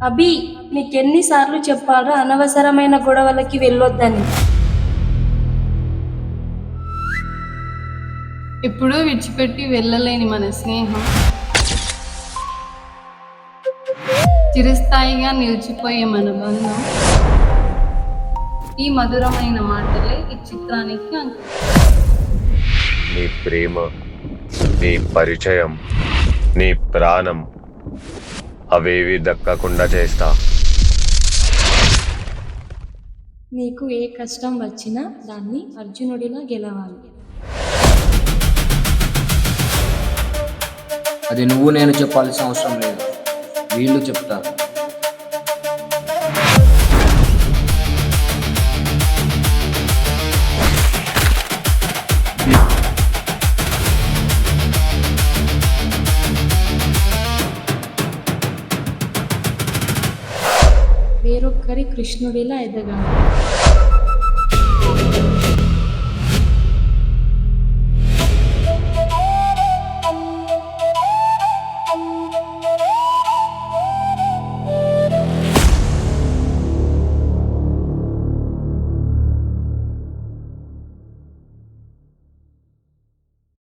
అభి, నీకెన్నిసార్లు చెప్పాలా అనవసరమైన గొడవలకి వెళ్ళొద్దని? ఎప్పుడూ విడిచిపెట్టి వెళ్ళలేని మన స్నేహం చిరస్థాయిగా నిలిచిపోయే మన బంధం ఈ మధురమైన మాటలే ఈ చిత్రానికి అంకితం. నీ ప్రేమ, నీ పరిచయం, నీ ప్రాణం అవేవి దక్కకుండా చేస్తా. నీకు ఏ కష్టం వచ్చినా దాన్ని అర్జునుడిలా గెలవాలి. అది నువ్వు నేను చెప్పాల్సిన అవసరం లేదు, వీళ్ళు చెప్తారు. వేరొక్కరి కృష్ణుడిలా ఎదగాలి.